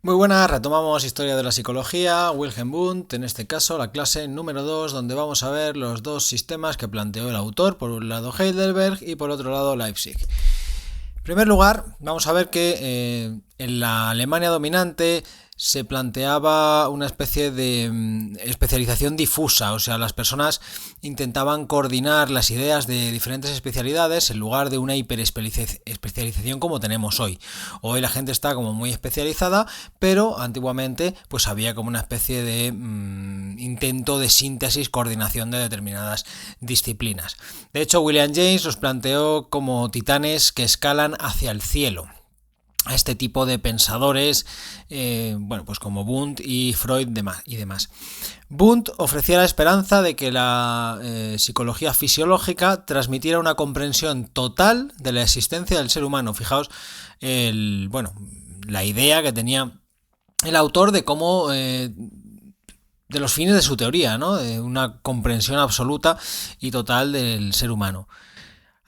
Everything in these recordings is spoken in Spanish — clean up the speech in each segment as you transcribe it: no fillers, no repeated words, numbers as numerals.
Muy buenas, retomamos Historia de la Psicología, Wilhelm Wundt, en este caso la clase número 2, donde vamos a ver los dos sistemas que planteó el autor, por un lado Heidelberg y por otro lado Leipzig. En primer lugar, vamos a ver que en la Alemania dominante se planteaba una especie de especialización difusa, o sea, las personas intentaban coordinar las ideas de diferentes especialidades en lugar de una hiperespecialización como tenemos hoy. Hoy la gente está como muy especializada, pero antiguamente pues había como una especie de intento de síntesis, coordinación de determinadas disciplinas. De hecho, William James los planteó como titanes que escalan hacia el cielo. A este tipo de pensadores, pues como Wundt y Freud y demás. Wundt ofrecía la esperanza de que la psicología fisiológica transmitiera una comprensión total de la existencia del ser humano. Fijaos la idea que tenía el autor de cómo de los fines de su teoría, ¿no? De una comprensión absoluta y total del ser humano.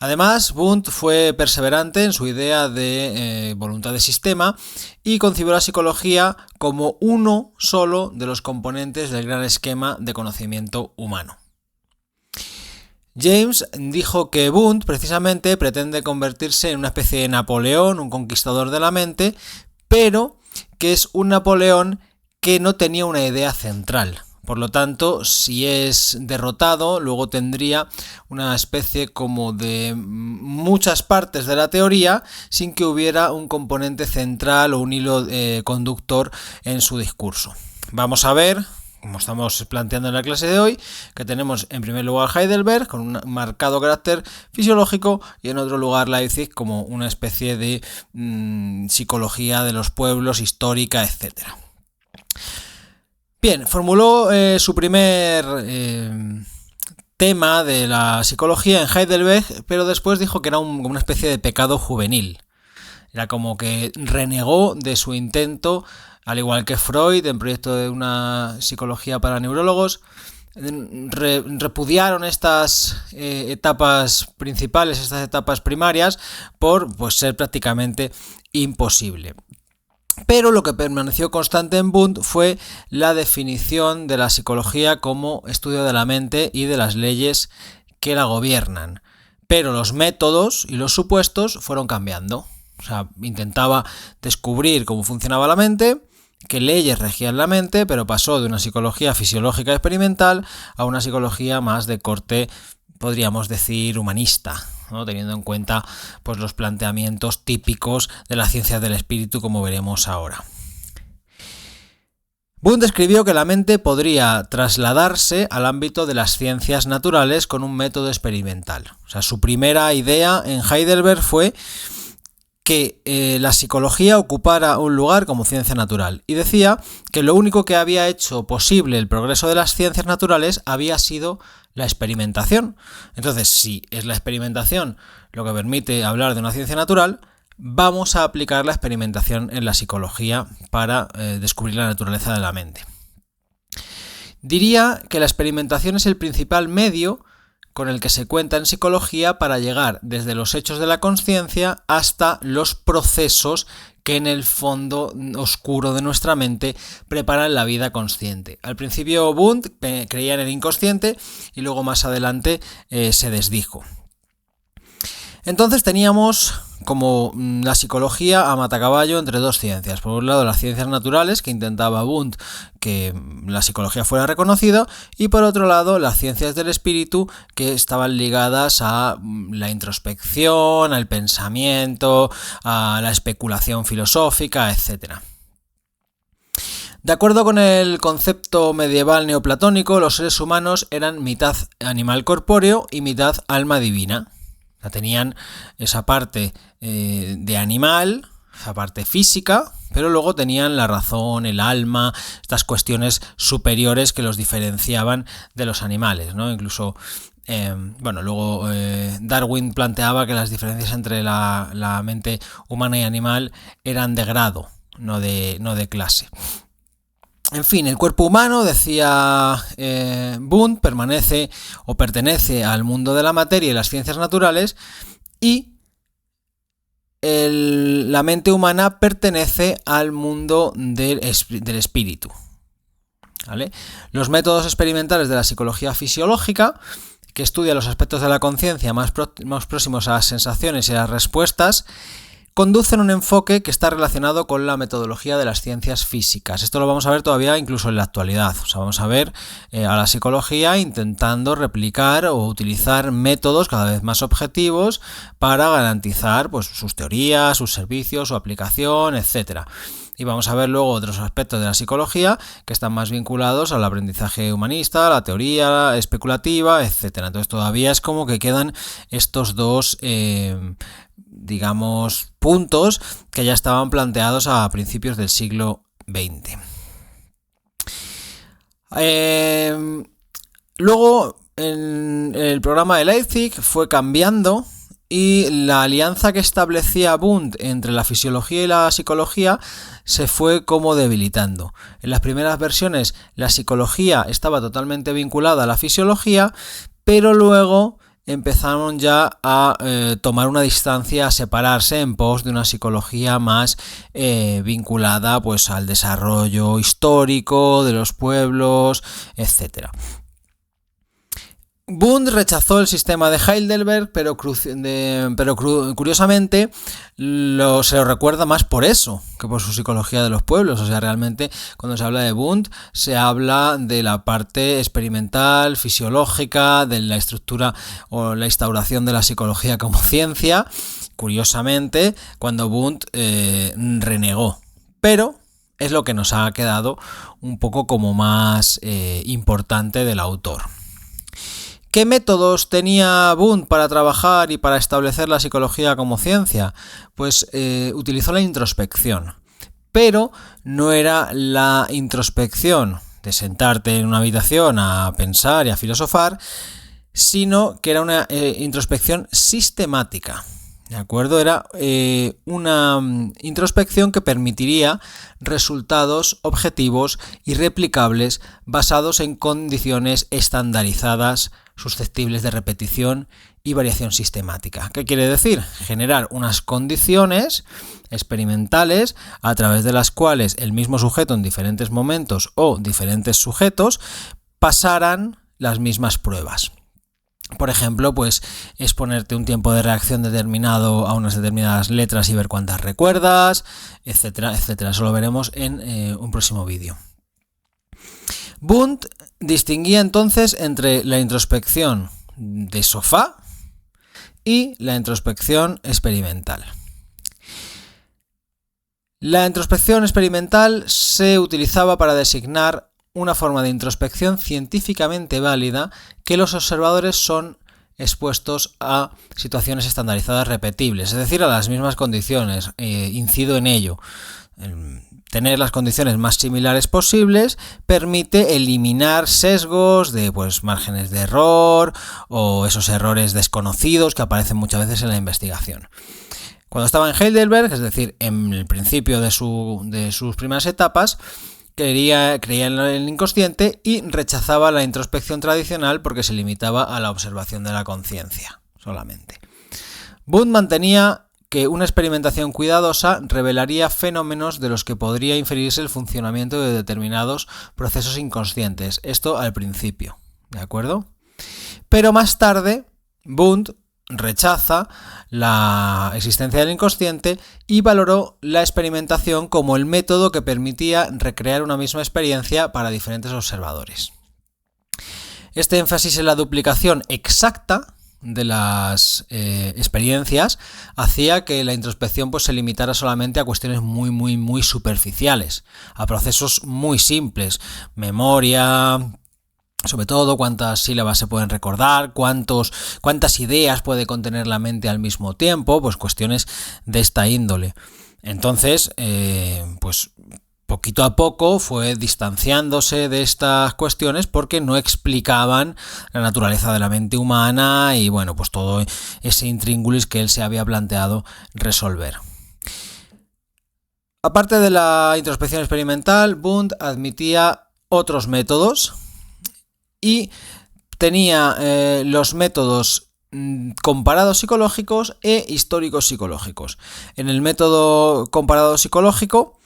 Además, Wundt fue perseverante en su idea de voluntad de sistema y concibió la psicología como uno solo de los componentes del gran esquema de conocimiento humano. James dijo que Wundt precisamente pretende convertirse en una especie de Napoleón, un conquistador de la mente, pero que es un Napoleón que no tenía una idea central. Por lo tanto, si es derrotado, luego tendría una especie como de muchas partes de la teoría sin que hubiera un componente central o un hilo conductor en su discurso. Vamos a ver, como estamos planteando en la clase de hoy, que tenemos en primer lugar Heidelberg con un marcado carácter fisiológico y en otro lugar Leipzig como una especie de psicología de los pueblos, histórica, etcétera. Bien, formuló su primer tema de la psicología en Heidelberg, pero después dijo que era una especie de pecado juvenil. Era como que renegó de su intento, al igual que Freud, en proyecto de una psicología para neurólogos. Repudiaron estas etapas principales, estas etapas primarias, por ser prácticamente imposible. Pero lo que permaneció constante en Wundt fue la definición de la psicología como estudio de la mente y de las leyes que la gobiernan. Pero los métodos y los supuestos fueron cambiando. O sea, intentaba descubrir cómo funcionaba la mente, qué leyes regían la mente, pero pasó de una psicología fisiológica experimental a una psicología más de corte, podríamos decir, humanista, ¿no? Teniendo en cuenta pues los planteamientos típicos de las ciencias del espíritu, como veremos ahora. Wundt escribió que la mente podría trasladarse al ámbito de las ciencias naturales con un método experimental. O sea, su primera idea en Heidelberg fue que la psicología ocupara un lugar como ciencia natural, y decía que lo único que había hecho posible el progreso de las ciencias naturales había sido la experimentación. Entonces, si es la experimentación lo que permite hablar de una ciencia natural, vamos a aplicar la experimentación en la psicología para descubrir la naturaleza de la mente. Diría que la experimentación es el principal medio con el que se cuenta en psicología para llegar desde los hechos de la conciencia hasta los procesos que en el fondo oscuro de nuestra mente preparan la vida consciente. Al principio Wundt creía en el inconsciente y luego más adelante se desdijo. Entonces teníamos como la psicología a matacaballo entre dos ciencias. Por un lado, las ciencias naturales, que intentaba Wundt que la psicología fuera reconocida, y por otro lado, las ciencias del espíritu, que estaban ligadas a la introspección, al pensamiento, a la especulación filosófica, etc. De acuerdo con el concepto medieval neoplatónico, los seres humanos eran mitad animal corpóreo y mitad alma divina. Tenían esa parte de animal, esa parte física, pero luego tenían la razón, el alma, estas cuestiones superiores que los diferenciaban de los animales, ¿no? Incluso, luego Darwin planteaba que las diferencias entre la mente humana y animal eran de grado, no de clase. En fin, el cuerpo humano, decía Wundt, pertenece al mundo de la materia y las ciencias naturales, y la mente humana pertenece al mundo del espíritu. ¿Vale? Los métodos experimentales de la psicología fisiológica, que estudia los aspectos de la conciencia más próximos a las sensaciones y a las respuestas, conducen un enfoque que está relacionado con la metodología de las ciencias físicas. Esto lo vamos a ver todavía incluso en la actualidad. O sea, vamos a ver a la psicología intentando replicar o utilizar métodos cada vez más objetivos para garantizar pues, sus teorías, sus servicios, su aplicación, etc. Y vamos a ver luego otros aspectos de la psicología que están más vinculados al aprendizaje humanista, a la teoría especulativa, etc. Entonces todavía es como que quedan estos dos digamos, puntos que ya estaban planteados a principios del siglo XX. Luego, el programa de Leipzig fue cambiando y la alianza que establecía Wundt entre la fisiología y la psicología se fue como debilitando. En las primeras versiones la psicología estaba totalmente vinculada a la fisiología, pero luego empezaron ya a tomar una distancia, a separarse en pos de una psicología más vinculada pues, al desarrollo histórico de los pueblos, etc. Wundt rechazó el sistema de Heidelberg, pero curiosamente se lo recuerda más por eso que por su psicología de los pueblos. O sea, realmente cuando se habla de Wundt se habla de la parte experimental, fisiológica, de la estructura o la instauración de la psicología como ciencia. Curiosamente, cuando Wundt renegó. Pero es lo que nos ha quedado un poco como más importante del autor. ¿Qué métodos tenía Wundt para trabajar y para establecer la psicología como ciencia? Pues utilizó la introspección, pero no era la introspección de sentarte en una habitación a pensar y a filosofar, sino que era una introspección sistemática. ¿De acuerdo? Era una introspección que permitiría resultados objetivos y replicables basados en condiciones estandarizadas, susceptibles de repetición y variación sistemática. ¿Qué quiere decir? Generar unas condiciones experimentales a través de las cuales el mismo sujeto en diferentes momentos o diferentes sujetos pasaran las mismas pruebas. Por ejemplo, pues es ponerte un tiempo de reacción determinado a unas determinadas letras y ver cuántas recuerdas, etcétera, etcétera. Eso lo veremos en un próximo vídeo. Wundt distinguía entonces entre la introspección de sofá y la introspección experimental. La introspección experimental se utilizaba para designar una forma de introspección científicamente válida que los observadores son expuestos a situaciones estandarizadas repetibles, es decir, a las mismas condiciones. Incido en ello. Tener las condiciones más similares posibles permite eliminar sesgos de pues, márgenes de error o esos errores desconocidos que aparecen muchas veces en la investigación. Cuando estaba en Heidelberg, es decir, en el principio de sus primeras etapas, creía en el inconsciente y rechazaba la introspección tradicional porque se limitaba a la observación de la conciencia solamente. Wundt mantenía que una experimentación cuidadosa revelaría fenómenos de los que podría inferirse el funcionamiento de determinados procesos inconscientes. Esto al principio, ¿de acuerdo? Pero más tarde, Wundt rechaza la existencia del inconsciente y valoró la experimentación como el método que permitía recrear una misma experiencia para diferentes observadores. Este énfasis en la duplicación exacta de las experiencias hacía que la introspección pues, se limitara solamente a cuestiones muy superficiales, a procesos muy simples, memoria, sobre todo cuántas sílabas se pueden recordar, cuántas ideas puede contener la mente al mismo tiempo, pues cuestiones de esta índole. Entonces, pues poquito a poco fue distanciándose de estas cuestiones porque no explicaban la naturaleza de la mente humana y bueno, pues todo ese intríngulis que él se había planteado resolver. Aparte de la introspección experimental, Wundt admitía otros métodos y tenía los métodos comparados psicológicos e históricos psicológicos. En el método comparado psicológico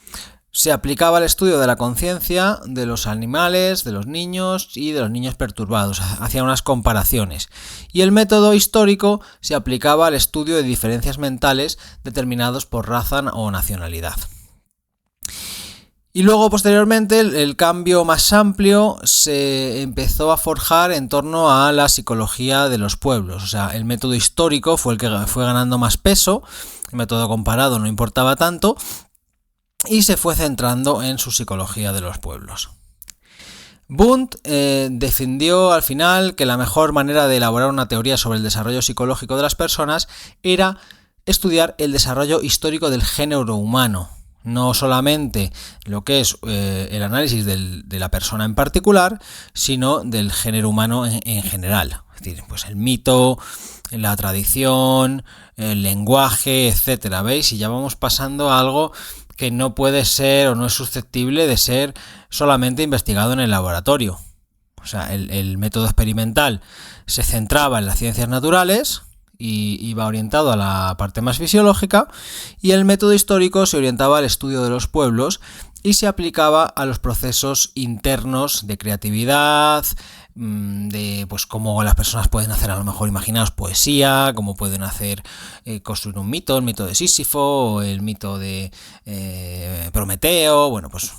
se aplicaba el estudio de la conciencia de los animales, de los niños y de los niños perturbados, hacía unas comparaciones. Y el método histórico se aplicaba al estudio de diferencias mentales determinados por raza o nacionalidad. Y luego, posteriormente, el cambio más amplio se empezó a forjar en torno a la psicología de los pueblos. O sea, el método histórico fue el que fue ganando más peso, el método comparado no importaba tanto, y se fue centrando en su psicología de los pueblos. Wundt defendió al final que la mejor manera de elaborar una teoría sobre el desarrollo psicológico de las personas era estudiar el desarrollo histórico del género humano. No solamente lo que es el análisis de la persona en particular, sino del género humano en general. Es decir, pues el mito, la tradición, el lenguaje, etcétera. ¿Veis? Y ya vamos pasando a algo que no puede ser o no es susceptible de ser solamente investigado en el laboratorio. O sea, el método experimental se centraba en las ciencias naturales y iba orientado a la parte más fisiológica, y el método histórico se orientaba al estudio de los pueblos y se aplicaba a los procesos internos de creatividad, de pues cómo las personas pueden hacer, a lo mejor imaginaos, poesía, cómo pueden hacer construir un mito, el mito de Sísifo, el mito de Prometeo. Bueno, pues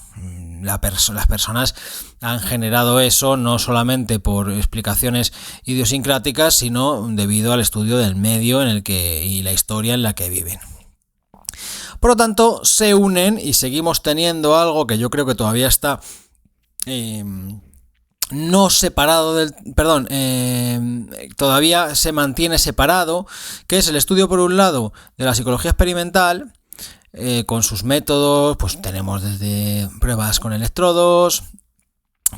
las personas han generado eso no solamente por explicaciones idiosincráticas, sino debido al estudio del medio en el que y la historia en la que viven. Por lo tanto, se unen y seguimos teniendo algo que yo creo que todavía está no separado todavía se mantiene separado, que es el estudio, por un lado, de la psicología experimental, con sus métodos. Pues tenemos desde pruebas con electrodos,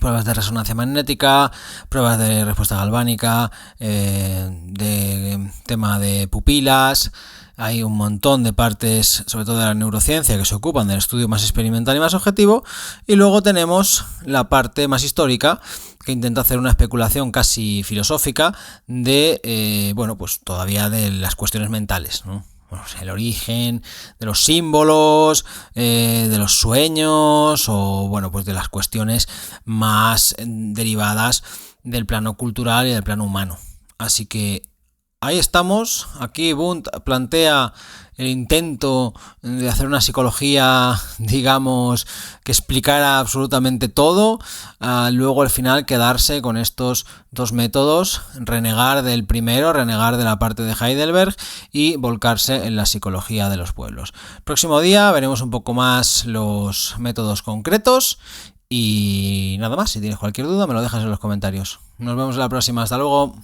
pruebas de resonancia magnética, pruebas de respuesta galvánica, de tema de pupilas. Hay un montón de partes, sobre todo de la neurociencia, que se ocupan del estudio más experimental y más objetivo. Y luego tenemos la parte más histórica, que intenta hacer una especulación casi filosófica de, pues todavía de las cuestiones mentales, ¿no? El origen de los símbolos, de los sueños, o pues de las cuestiones más derivadas del plano cultural y del plano humano. Así que ahí estamos. Aquí Wundt plantea el intento de hacer una psicología, digamos, que explicara absolutamente todo, luego al final quedarse con estos dos métodos, renegar del primero, renegar de la parte de Heidelberg y volcarse en la psicología de los pueblos. Próximo día veremos un poco más los métodos concretos y nada más. Si tienes cualquier duda me lo dejas en los comentarios. Nos vemos en la próxima. Hasta luego.